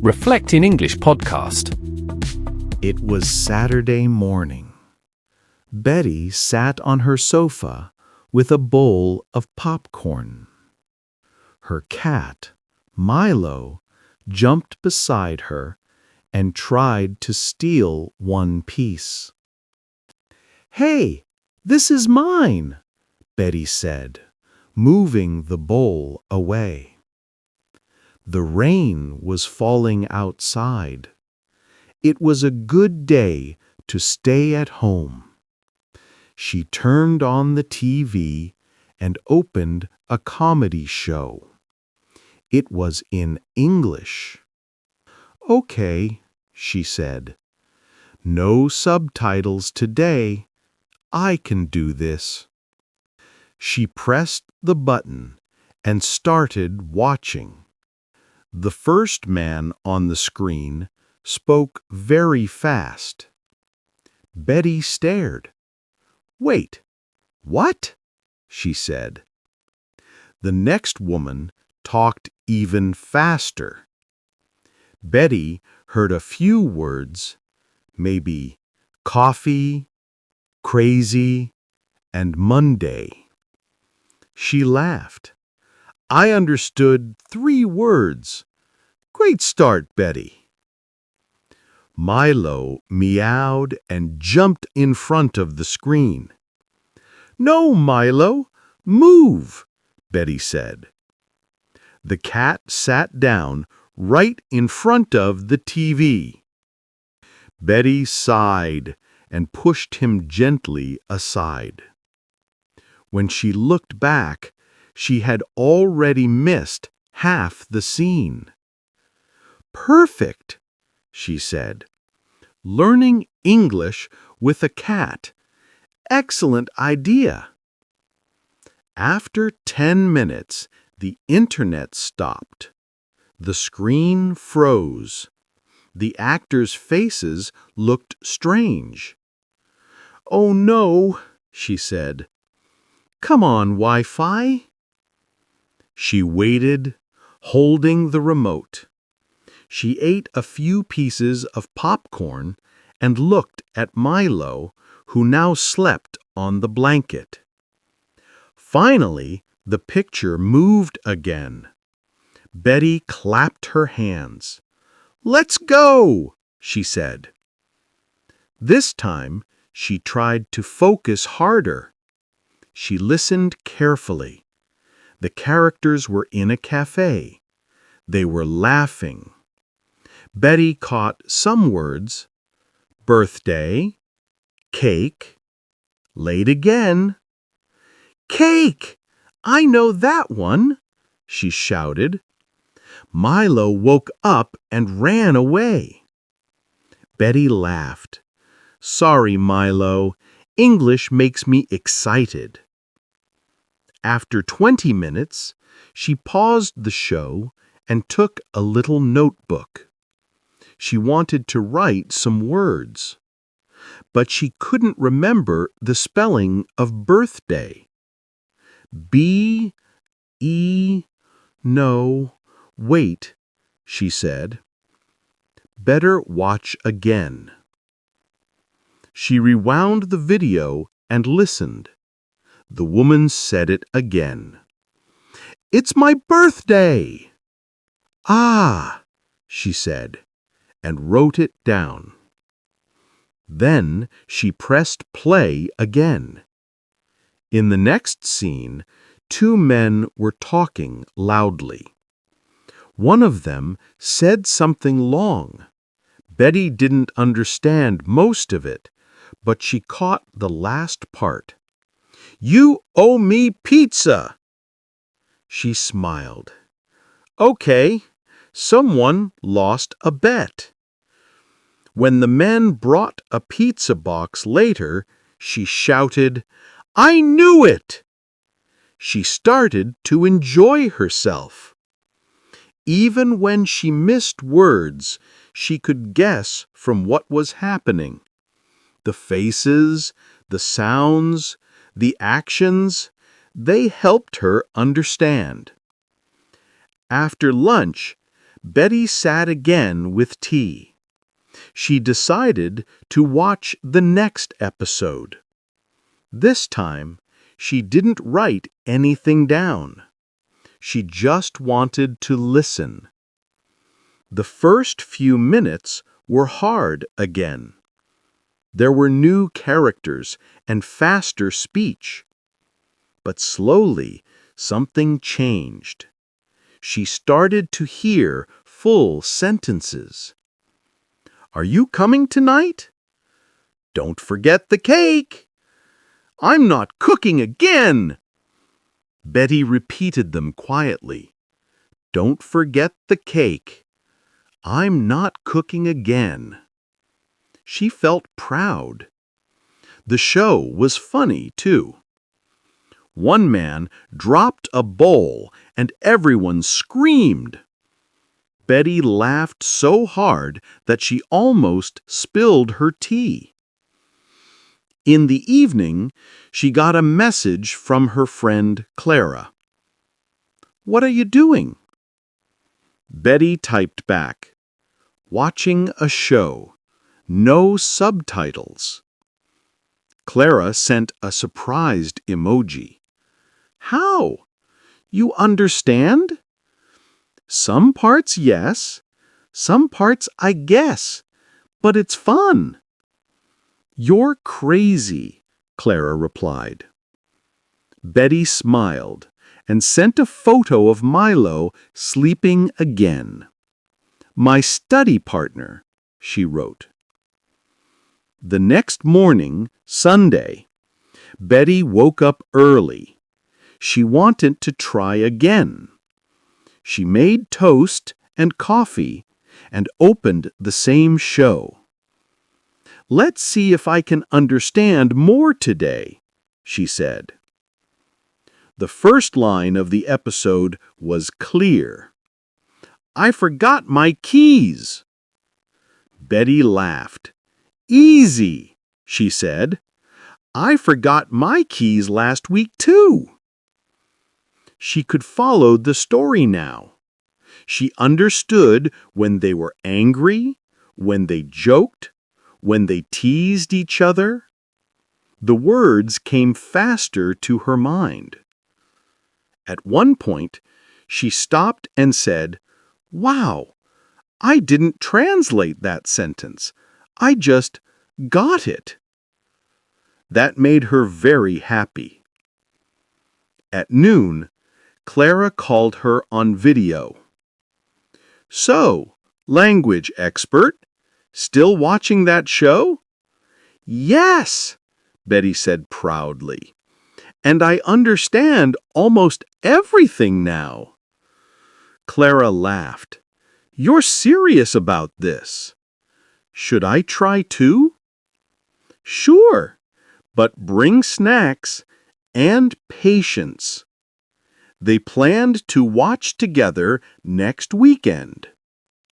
Reflect in English podcast. It was Saturday morning. Betty sat on her sofa with a bowl of popcorn. Her cat, Milo, jumped beside her and tried to steal one piece. "Hey, this is mine," Betty said, moving the bowl away. The rain was falling outside. It was a good day to stay at home. She turned on the TV and opened a comedy show. It was in English. "Okay," she said. "No subtitles today. I can do this." She pressed the button and started watching. The first man on the screen spoke very fast. Betty stared. "Wait, what?" she said. The next woman talked even faster. Betty heard a few words, maybe coffee, crazy, and Monday. She laughed. "I understood 3 words. Great start, Betty." Milo meowed and jumped in front of the screen. "No, Milo, move," Betty said. The cat sat down right in front of the TV. Betty sighed and pushed him gently aside. When she looked back, she had already missed half the scene. "Perfect," she said. "Learning English with a cat. Excellent idea." After 10 minutes, the internet stopped. The screen froze. The actors' faces looked strange. "Oh no," she said. "Come on, Wi-Fi." She waited, holding the remote. She ate a few pieces of popcorn and looked at Milo, who now slept on the blanket. Finally, the picture moved again. Betty clapped her hands. "Let's go," she said. This time, she tried to focus harder. She listened carefully. The characters were in a cafe. They were laughing. Betty caught some words: birthday, cake, late again. "Cake! I know that one," she shouted. Milo woke up and ran away. Betty laughed. "Sorry, Milo. English makes me excited." After 20 minutes, she paused the show and took a little notebook. She wanted to write some words, but she couldn't remember the spelling of birthday. No, wait, she said. "Better watch again." She rewound the video and listened. The woman said it again. "It's my birthday!" "Ah," she said, and wrote it down. Then she pressed play again. In the next scene, 2 men were talking loudly. One of them said something long. Betty didn't understand most of it, but she caught the last part. "You owe me pizza." She smiled. "Okay, someone lost a bet." When the men brought a pizza box later, she shouted, "I knew it!" She started to enjoy herself. Even when she missed words, she could guess from what was happening. The faces, the sounds, the actions, they helped her understand. After lunch, Betty sat again with tea. She decided to watch the next episode. This time, she didn't write anything down. She just wanted to listen. The first few minutes were hard again. There were new characters and faster speech. But slowly, something changed. She started to hear full sentences. "Are you coming tonight?" "Don't forget the cake." "I'm not cooking again." Betty repeated them quietly. "Don't forget the cake. I'm not cooking again." She felt proud. The show was funny, too. One man dropped a bowl and everyone screamed. Betty laughed so hard that she almost spilled her tea. In the evening, she got a message from her friend Clara. "What are you doing?" Betty typed back, "Watching a show. No subtitles." Clara sent a surprised emoji. "How? You understand?" "Some parts, yes. Some parts, I guess. But it's fun." "You're crazy," Clara replied. Betty smiled and sent a photo of Milo sleeping again. "My study partner," she wrote. The next morning, Sunday, Betty woke up early. She wanted to try again. She made toast and coffee and opened the same show. "Let's see if I can understand more today," she said. The first line of the episode was clear. "I forgot my keys." Betty laughed. "Easy," she said. "I forgot my keys last week, too." She could follow the story now. She understood when they were angry, when they joked, when they teased each other. The words came faster to her mind. At one point, she stopped and said, "Wow, I didn't translate that sentence. I just got it." That made her very happy. At noon, Clara called her on video. "So, language expert, still watching that show?" "Yes," Betty said proudly. "And I understand almost everything now." Clara laughed. "You're serious about this. Should I try too?" "Sure, but bring snacks and patience." They planned to watch together next weekend.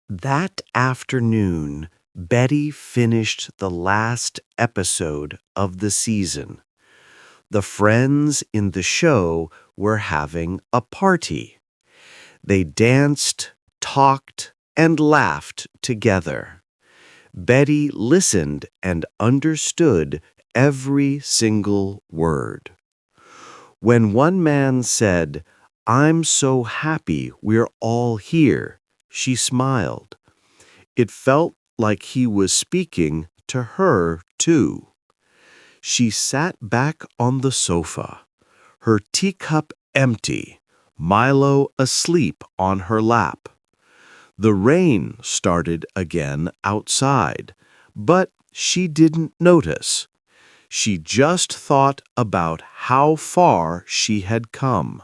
That afternoon, Betty finished the last episode of the season. The friends in the show were having a party. They danced, talked, and laughed together. Betty listened and understood every single word. When one man said, "I'm so happy we're all here," she smiled. It felt like he was speaking to her, too. She sat back on the sofa, her teacup empty, Milo asleep on her lap. The rain started again outside, but she didn't notice. She just thought about how far she had come.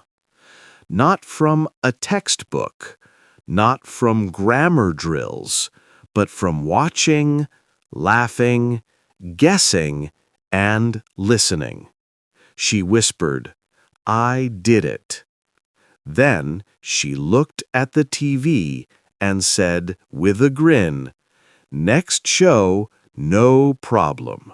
Not from a textbook, not from grammar drills, but from watching, laughing, guessing, and listening. She whispered, "I did it." Then she looked at the TV and said with a grin, "Next show, no problem."